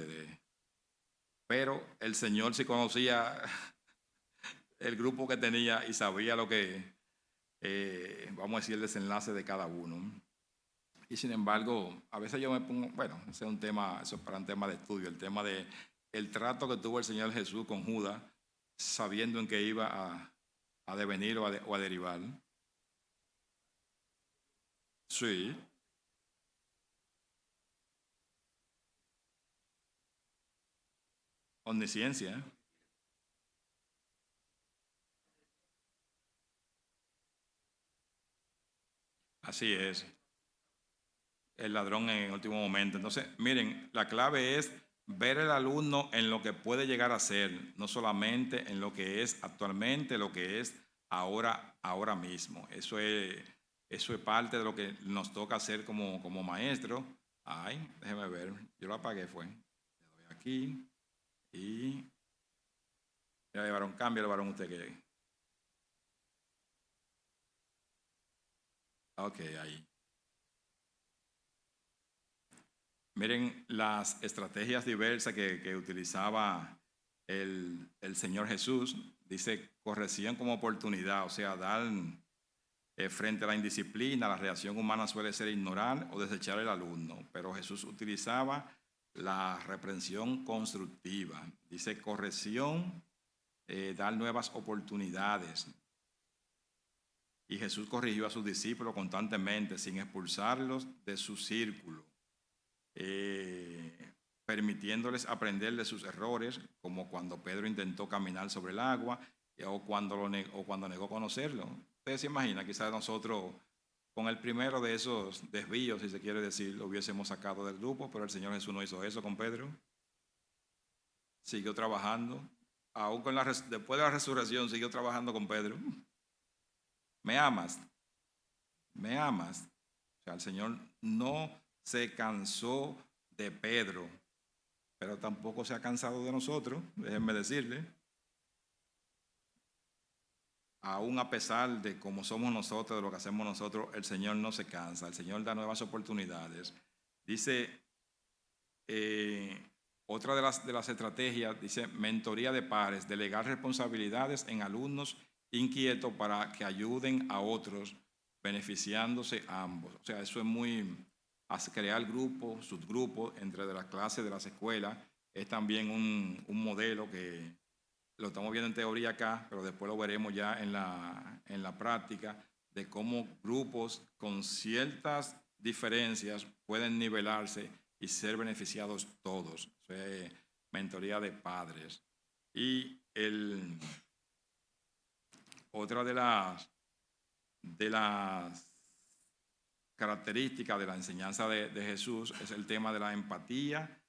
pero el Señor sí conocía el grupo que tenía y sabía lo que, vamos a decir, el desenlace de cada uno. Y sin embargo, a veces yo me pongo, bueno, ese es un tema, eso es para un tema de estudio, el tema de el trato que tuvo el Señor Jesús con Judas, sabiendo en que iba a devenir o a derivar. Sí, omnisciencia, ¿eh? Así es. El ladrón en el último momento. Entonces, miren, la clave es ver el alumno en lo que puede llegar a ser, no solamente en lo que es actualmente, lo que es ahora mismo. Eso es parte de lo que nos toca hacer como maestro. Ay, déjeme ver, yo lo apagué, fue. Le doy aquí y mira, varón, cambia el varón usted que. Ok, ahí. Miren las estrategias diversas que utilizaba el Señor Jesús. Dice corrección como oportunidad, o sea, dar frente a la indisciplina. La reacción humana suele ser ignorar o desechar al alumno, pero Jesús utilizaba la reprensión constructiva. Dice corrección, dar nuevas oportunidades. Y Jesús corrigió a sus discípulos constantemente sin expulsarlos de su círculo, permitiéndoles aprender de sus errores, como cuando Pedro intentó caminar sobre el agua o cuando negó conocerlo. Ustedes se imaginan, quizás nosotros con el primero de esos desvíos, si se quiere decir, lo hubiésemos sacado del grupo, pero el Señor Jesús no hizo eso con Pedro. Siguió trabajando, aún después de la resurrección siguió trabajando con Pedro. ¿Me amas? ¿Me amas? O sea, el Señor no se cansó de Pedro, pero tampoco se ha cansado de nosotros, déjenme decirle. Aún a pesar de cómo somos nosotros, de lo que hacemos nosotros, el Señor no se cansa, el Señor da nuevas oportunidades. Dice, otra de las estrategias, dice, mentoría de pares, delegar responsabilidades en alumnos inquietos para que ayuden a otros, beneficiándose ambos. O sea, eso es muy, crear grupos, subgrupos entre de las clases de las escuelas, es también un modelo que lo estamos viendo en teoría acá, pero después lo veremos ya en la práctica, de cómo grupos con ciertas diferencias pueden nivelarse y ser beneficiados todos. O sea, mentoría de padres. Y otra de las características de la enseñanza de Jesús es el tema de la empatía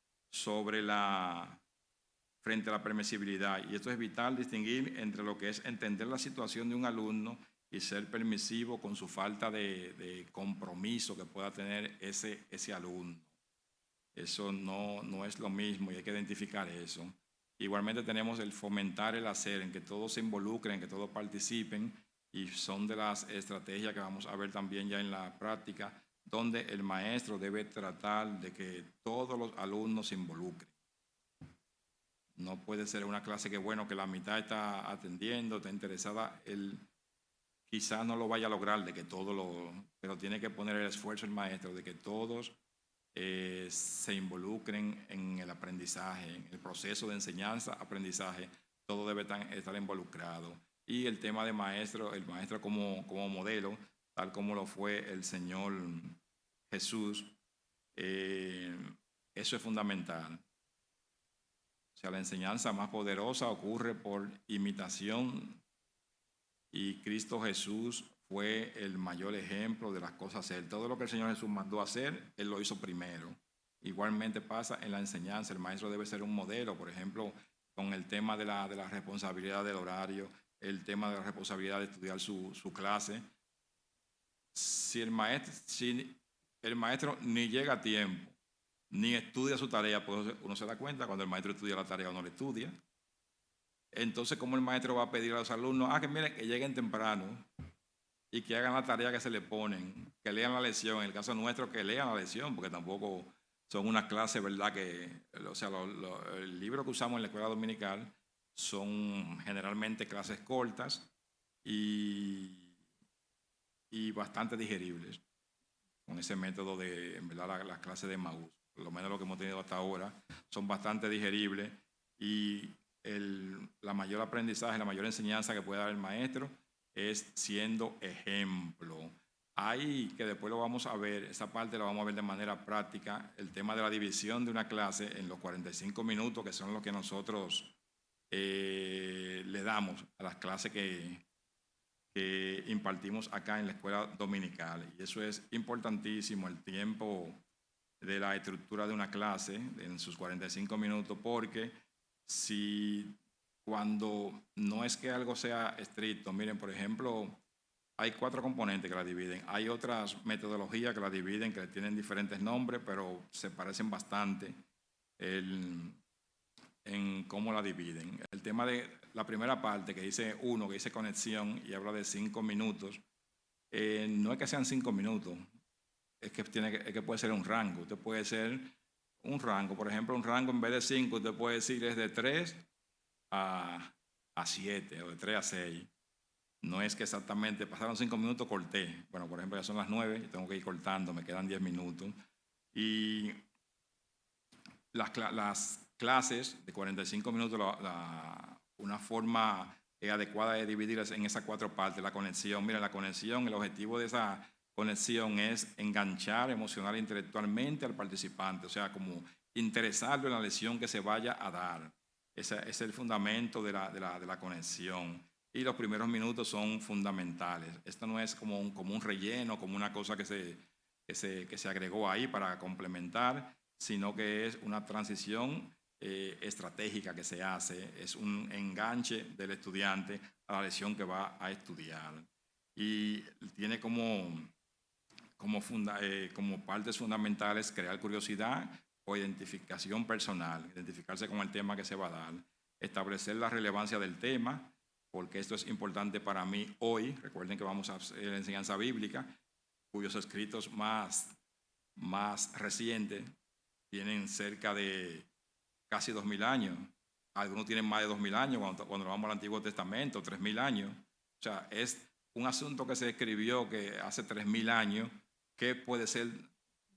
frente a la permisibilidad. Y esto es vital distinguir entre lo que es entender la situación de un alumno y ser permisivo con su falta de compromiso que pueda tener ese alumno. Eso no es lo mismo y hay que identificar eso. Igualmente tenemos el fomentar el hacer, en que todos se involucren, en que todos participen, y son de las estrategias que vamos a ver también ya en la práctica, donde el maestro debe tratar de que todos los alumnos se involucren. No puede ser una clase que, bueno, que la mitad está atendiendo, está interesada, él quizás no lo vaya a lograr, pero tiene que poner el esfuerzo el maestro de que todos se involucren en el aprendizaje, en el proceso de enseñanza, aprendizaje, todo debe estar involucrado. Y el tema de maestro, el maestro como modelo, tal como lo fue el Señor Jesús, eso es fundamental. O sea, la enseñanza más poderosa ocurre por imitación, y Cristo Jesús fue el mayor ejemplo de las cosas a hacer. Todo lo que el Señor Jesús mandó a hacer, Él lo hizo primero. Igualmente pasa en la enseñanza. El maestro debe ser un modelo, por ejemplo, con el tema de la responsabilidad del horario, el tema de la responsabilidad de estudiar su clase. Si el maestro ni llega a tiempo, ni estudia su tarea, pues uno se da cuenta cuando el maestro estudia la tarea o no la estudia. Entonces, ¿cómo el maestro va a pedir a los alumnos que miren, que lleguen temprano y que hagan la tarea que se le ponen, que lean la lección? En el caso nuestro, que lean la lección, porque tampoco son una clase, ¿verdad? O sea, el libro que usamos en la escuela dominical son generalmente clases cortas y bastante digeribles, con ese método de, en verdad, las clases de Maús, por lo menos lo que hemos tenido hasta ahora, son bastante digeribles, y la mayor aprendizaje, la mayor enseñanza que puede dar el maestro es siendo ejemplo. Ahí, que después lo vamos a ver, esa parte la vamos a ver de manera práctica, el tema de la división de una clase en los 45 minutos, que son los que nosotros le damos a las clases que impartimos acá en la escuela dominical. Y eso es importantísimo, el tiempo de la estructura de una clase en sus 45 minutos, porque cuando no es que algo sea estricto, miren, por ejemplo, hay 4 componentes que la dividen. Hay otras metodologías que la dividen, que tienen diferentes nombres, pero se parecen bastante en cómo la dividen. El tema de la primera parte, que dice que dice conexión, y habla de 5 minutos, no es que sean 5 minutos, es que puede ser un rango. Usted puede ser un rango, por ejemplo, un rango en vez de 5, usted puede decir es de 3 a, a 7 o de 3 a 6. No es que exactamente pasaron 5 minutos, corté. Bueno, por ejemplo, ya son las 9 y tengo que ir cortando, me quedan 10 minutos. Y las clases de 45 minutos, una forma adecuada de dividirlas en esas 4 partes. La conexión, mira, la conexión, el objetivo de esa conexión es enganchar emocional e intelectualmente al participante, o sea, como interesarlo en la lección que se vaya a dar. Ese es el fundamento de la conexión. Y los primeros minutos son fundamentales. Esto no es como un relleno, como una cosa que se agregó ahí para complementar, sino que es una transición estratégica que se hace, es un enganche del estudiante a la lección que va a estudiar. Y tiene como partes fundamentales crear curiosidad o identificación personal, identificarse con el tema que se va a dar, establecer la relevancia del tema, porque esto es importante para mí hoy. Recuerden que vamos a hacer la enseñanza bíblica, cuyos escritos más recientes tienen cerca de casi 2000 años. Algunos tienen más de 2000 años cuando vamos al Antiguo Testamento, 3000 años. O sea, es un asunto que se escribió que hace 3000 años. ¿Qué puede ser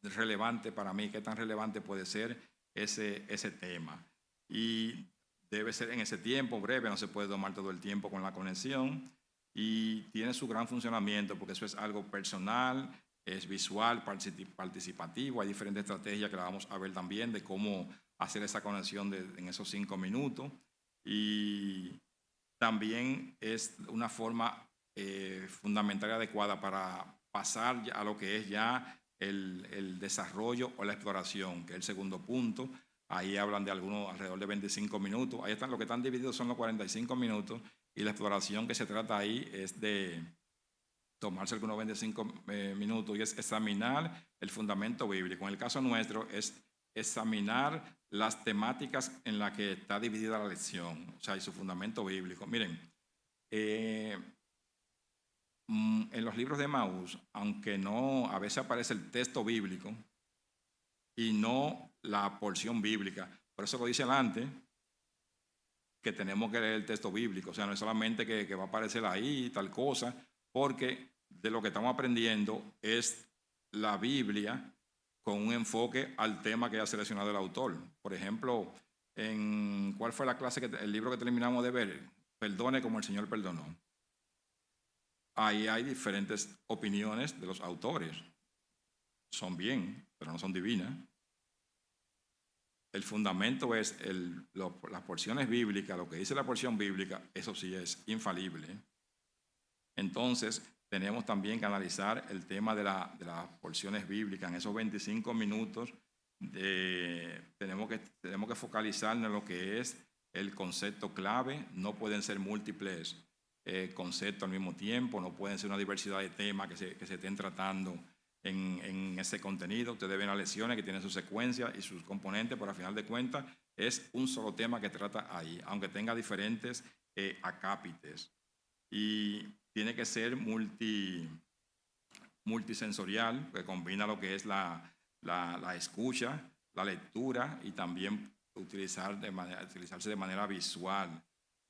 relevante para mí? ¿Qué tan relevante puede ser ese tema? Y debe ser en ese tiempo breve, no se puede tomar todo el tiempo con la conexión. Y tiene su gran funcionamiento porque eso es algo personal, es visual, participativo. Hay diferentes estrategias que la vamos a ver también de cómo hacer esa conexión en esos 5 minutos. Y también es una forma fundamental y adecuada para pasar a lo que es ya el desarrollo o la exploración, que es el segundo punto. Ahí hablan de algunos alrededor de 25 minutos. Ahí están, lo que están divididos son los 45 minutos, y la exploración que se trata ahí es de tomarse algunos 25 minutos y es examinar el fundamento bíblico. En el caso nuestro es examinar las temáticas en las que está dividida la lección, o sea, y su fundamento bíblico. Miren, en los libros de Maús, aunque no, a veces aparece el texto bíblico y no la porción bíblica, por eso lo dice adelante, que tenemos que leer el texto bíblico, o sea, no es solamente que va a aparecer ahí tal cosa, porque de lo que estamos aprendiendo es la Biblia con un enfoque al tema que ha seleccionado el autor. Por ejemplo, ¿cuál fue la clase, el libro que terminamos de ver? Perdone como el Señor perdonó. Ahí hay diferentes opiniones de los autores. Son bien, pero no son divinas. El fundamento es las porciones bíblicas, lo que dice la porción bíblica, eso sí es infalible. Entonces, tenemos también que analizar el tema de las porciones bíblicas. En esos 25 minutos tenemos que focalizarnos en lo que es el concepto clave. No pueden ser múltiples conceptos al mismo tiempo, no pueden ser una diversidad de temas que se estén tratando en ese contenido. Ustedes ven las lecciones que tienen su secuencia y sus componentes, pero al final de cuentas es un solo tema que trata ahí, aunque tenga diferentes acápites. Y tiene que ser multisensorial, que combina lo que es la escucha, la lectura y también utilizarse de manera visual.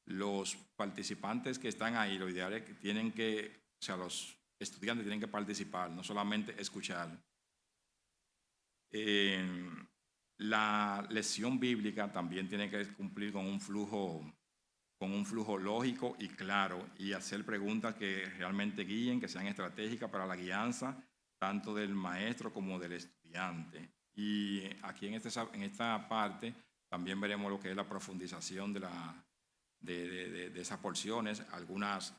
Los participantes que están ahí, lo ideal es que o sea, los estudiantes tienen que participar, no solamente escuchar. La lección bíblica también tiene que cumplir con un flujo lógico y claro, y hacer preguntas que realmente guíen, que sean estratégicas para la guianza tanto del maestro como del estudiante. Y aquí en esta parte también veremos lo que es la profundización de esas porciones, algunas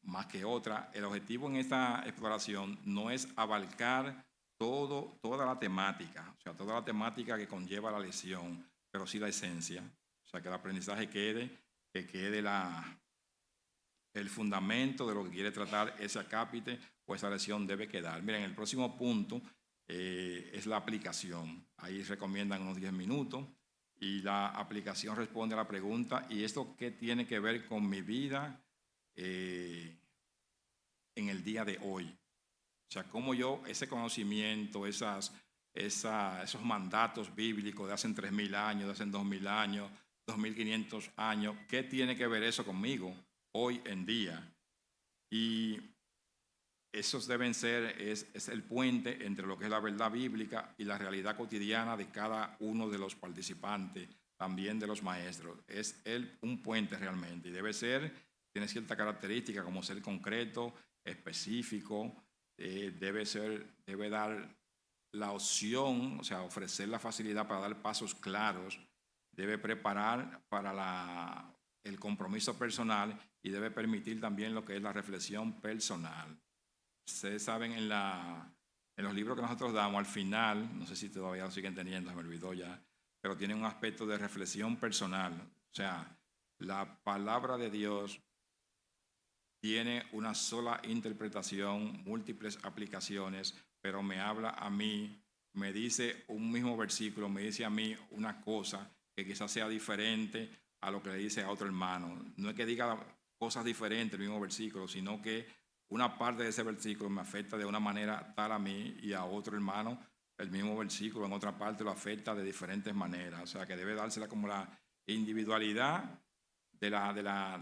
más que otras. El objetivo en esta exploración no es abarcar toda la temática, o sea, toda la temática que conlleva la lección, pero sí la esencia, o sea, que el aprendizaje quede el fundamento de lo que quiere tratar ese acápite o esa lección debe quedar. Miren, el próximo punto es la aplicación. Ahí recomiendan unos 10 minutos y la aplicación responde a la pregunta: ¿y esto qué tiene que ver con mi vida en el día de hoy? O sea, cómo yo ese conocimiento, esos mandatos bíblicos de hace 3000 años, de hace 2000 años, 2500 años. ¿Qué tiene que ver eso conmigo hoy en día? Y esos deben ser, es el puente entre lo que es la verdad bíblica y la realidad cotidiana de cada uno de los participantes, también de los maestros. Es un puente realmente y debe ser, tiene cierta característica como ser concreto, específico, debe dar la opción, o sea, ofrecer la facilidad para dar pasos claros, debe preparar para el compromiso personal y debe permitir también lo que es la reflexión personal. Ustedes saben, en los libros que nosotros damos, al final, no sé si todavía lo siguen teniendo, me olvidó ya, pero tienen un aspecto de reflexión personal. O sea, la palabra de Dios tiene una sola interpretación, múltiples aplicaciones, pero me habla a mí, me dice un mismo versículo, me dice a mí una cosa que quizás sea diferente a lo que le dice a otro hermano. No es que diga cosas diferentes el mismo versículo, sino que una parte de ese versículo me afecta de una manera tal a mí y a otro hermano el mismo versículo en otra parte lo afecta de diferentes maneras. O sea, que debe dársela como la individualidad de la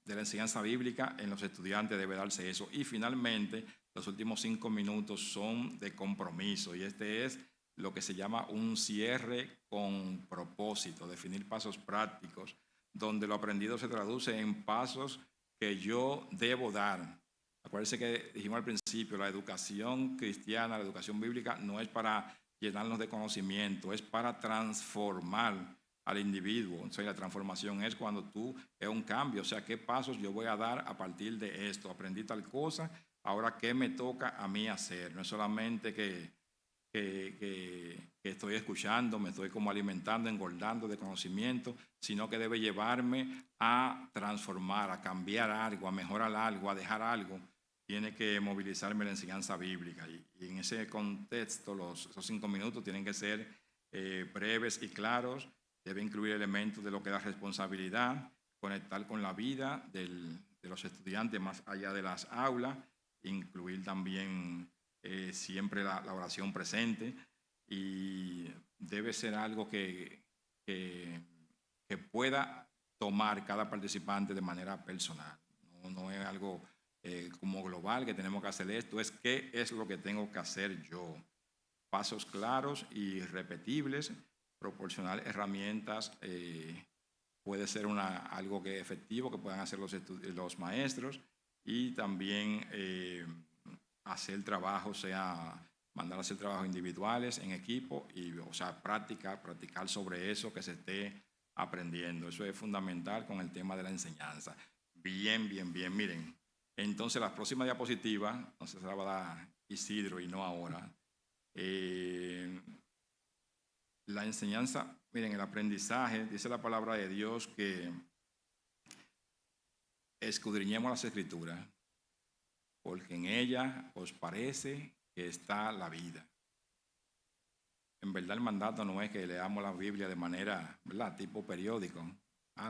enseñanza bíblica en los estudiantes, debe darse eso. Y finalmente, los últimos 5 minutos son de compromiso y este es lo que se llama un cierre con propósito, definir pasos prácticos, donde lo aprendido se traduce en pasos que yo debo dar. Acuérdense que dijimos al principio, la educación cristiana, la educación bíblica no es para llenarnos de conocimiento, es para transformar al individuo. O sea, la transformación es cuando es un cambio, o sea, qué pasos yo voy a dar a partir de esto. Aprendí tal cosa, ahora qué me toca a mí hacer. No es solamente que estoy escuchando, me estoy como alimentando, engordando de conocimiento, sino que debe llevarme a transformar, a cambiar algo, a mejorar algo, a dejar algo. Tiene que movilizarme la enseñanza bíblica. Y en ese contexto, esos 5 minutos tienen que ser breves y claros. Debe incluir elementos de lo que es la responsabilidad, conectar con la vida de los estudiantes más allá de las aulas, incluir también siempre la oración presente y debe ser algo que pueda tomar cada participante de manera personal. No es algo como global que tenemos que hacer esto, es qué es lo que tengo que hacer yo. Pasos claros y repetibles, proporcionar herramientas, puede ser algo que efectivo que puedan hacer los maestros y también hacer trabajo, mandar a hacer trabajos individuales en equipo y, o sea, practicar sobre eso que se esté aprendiendo. Eso es fundamental con el tema de la enseñanza. Bien. Miren, entonces la próxima diapositiva, no sé si la va a dar Isidro y no ahora. La enseñanza, miren, el aprendizaje, dice la palabra de Dios que escudriñemos las Escrituras, porque en ella os parece que está la vida. En verdad el mandato no es que leamos la Biblia de manera, ¿verdad?, tipo periódico.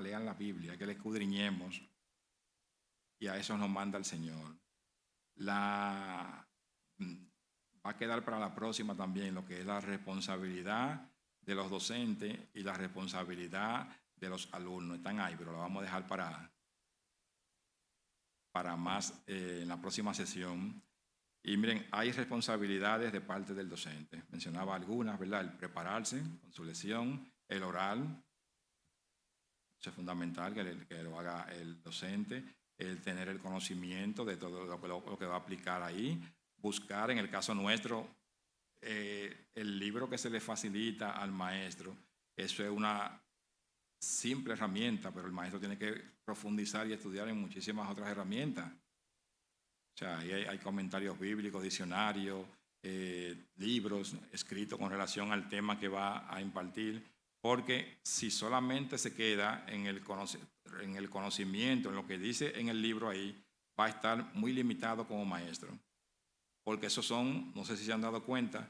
Lean la Biblia, que la escudriñemos. Y a eso nos manda el Señor. Va a quedar para la próxima también lo que es la responsabilidad de los docentes y la responsabilidad de los alumnos. Están ahí, pero lo vamos a dejar para más en la próxima sesión. Y miren, hay responsabilidades de parte del docente. Mencionaba algunas, ¿verdad? El prepararse con su lección, el oral, eso es fundamental que lo haga el docente, el tener el conocimiento de todo lo que va a aplicar ahí, buscar, en el caso nuestro, el libro que se le facilita al maestro. Eso es una simple herramienta, pero el maestro tiene que profundizar y estudiar en muchísimas otras herramientas. O sea, ahí hay comentarios bíblicos, diccionarios, libros escritos con relación al tema que va a impartir, porque si solamente se queda en el conocimiento, en lo que dice en el libro ahí, va a estar muy limitado como maestro. Porque esos son, no sé si se han dado cuenta,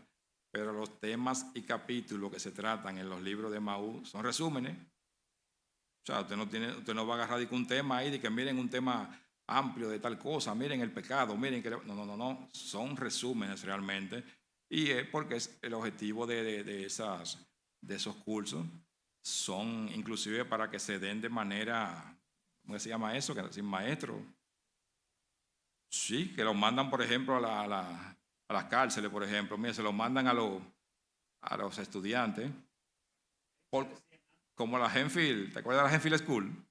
pero los temas y capítulos que se tratan en los libros de Maú son resúmenes. O sea, usted no va a agarrar un tema ahí de que miren un tema amplio de tal cosa, miren el pecado, miren que... No, son resúmenes realmente. Y es porque es el objetivo de esos cursos, son inclusive para que se den de manera, ¿cómo se llama eso? Que sin maestro. Sí, que los mandan, por ejemplo, a las cárceles, por ejemplo. Mira, se los mandan a los estudiantes, como la Enfield, ¿te acuerdas de la Enfield School?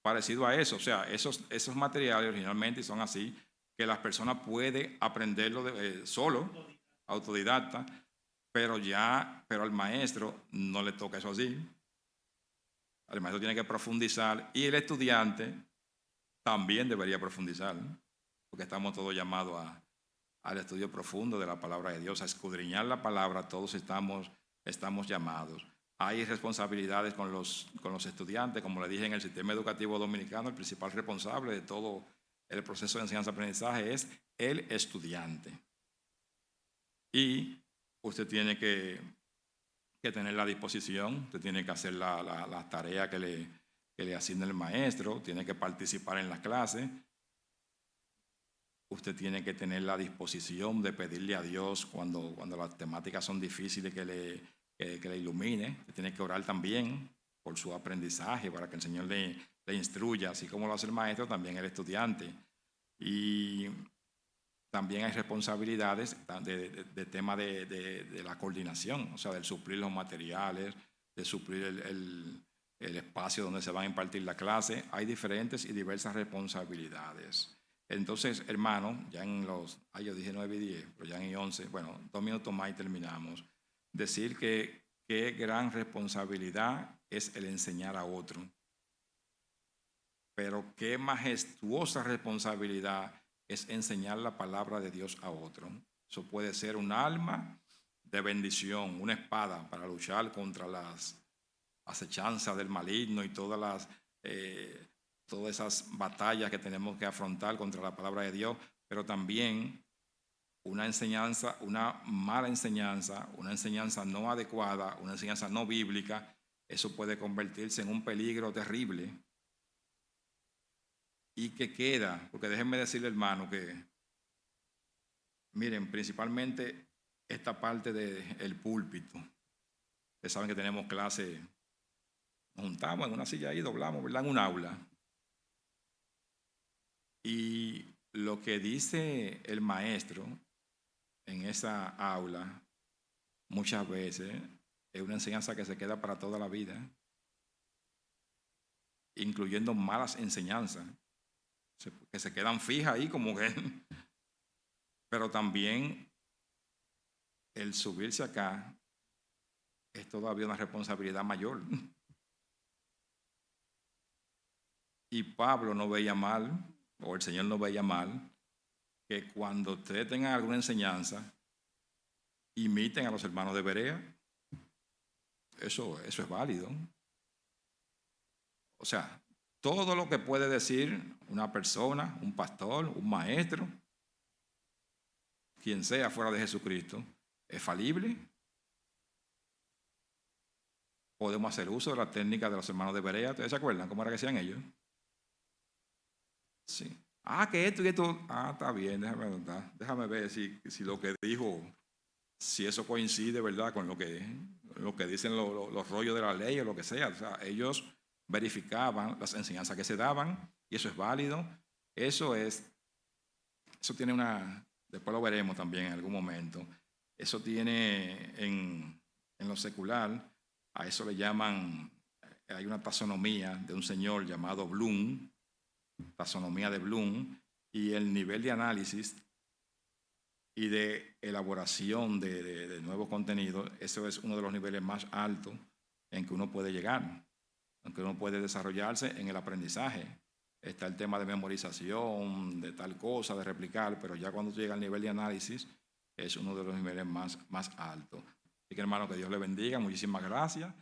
Parecido a eso, o sea, esos materiales originalmente son así, que las personas pueden aprenderlo solo, autodidacta, pero al maestro no le toca eso así. El maestro tiene que profundizar y el estudiante también debería profundizar, porque estamos todos llamados al estudio profundo de la palabra de Dios, a escudriñar la palabra, todos estamos llamados. Hay responsabilidades con los estudiantes, como le dije, en el sistema educativo dominicano, el principal responsable de todo el proceso de enseñanza-aprendizaje es el estudiante. Y usted tiene que tener la disposición, usted tiene que hacer la tarea que le asigna el maestro, tiene que participar en la clase. Usted tiene que tener la disposición de pedirle a Dios cuando las temáticas son difíciles que le ilumine. Usted tiene que orar también por su aprendizaje para que el Señor le instruya, así como lo hace el maestro, también el estudiante. Y también hay responsabilidades de tema de la coordinación, o sea, del suplir los materiales, de suplir el espacio donde se va a impartir la clase. Hay diferentes y diversas responsabilidades. Entonces, hermano, ya en yo dije 9 y 10, pero ya en 11, bueno, 2 minutos más y terminamos. Decir que qué gran responsabilidad es el enseñar a otro. Pero qué majestuosa responsabilidad es enseñar la palabra de Dios a otro. Eso puede ser un arma de bendición, una espada para luchar contra las acechanzas del maligno y todas esas batallas que tenemos que afrontar contra la palabra de Dios, pero también una enseñanza, una mala enseñanza, una enseñanza no adecuada, una enseñanza no bíblica, eso puede convertirse en un peligro terrible. Y que queda, porque déjenme decirle, hermano, que miren, principalmente esta parte del púlpito. Ustedes saben que tenemos clase, nos juntamos en una silla ahí, doblamos, ¿verdad? En un aula. Y lo que dice el maestro en esa aula, muchas veces, es una enseñanza que se queda para toda la vida, incluyendo malas enseñanzas, que se quedan fijas ahí como que... Pero también el subirse acá es todavía una responsabilidad mayor. Y Pablo no veía mal, o el Señor no veía mal, que cuando ustedes tengan alguna enseñanza, imiten a los hermanos de Berea. Eso es válido. O sea, todo lo que puede decir una persona, un pastor, un maestro, quien sea fuera de Jesucristo, es falible. Podemos hacer uso de la técnica de los hermanos de Berea. ¿Ustedes se acuerdan cómo era que hacían ellos? Sí. Que esto y esto. Está bien, déjame ver si lo que dijo, si eso coincide, ¿verdad?, con lo que dicen los rollos de la ley o lo que sea. O sea, ellos verificaban las enseñanzas que se daban y eso es válido. Eso tiene después lo veremos también en algún momento. Eso tiene en lo secular, a eso le llaman, hay una taxonomía de un señor llamado Bloom, taxonomía de Bloom, y el nivel de análisis y de elaboración de nuevos contenidos, eso es uno de los niveles más altos en que uno puede llegar, en que uno puede desarrollarse en el aprendizaje. Está el tema de memorización, de tal cosa, de replicar, pero ya cuando llega al nivel de análisis, es uno de los niveles más altos. Así que, hermano, que Dios le bendiga, muchísimas gracias.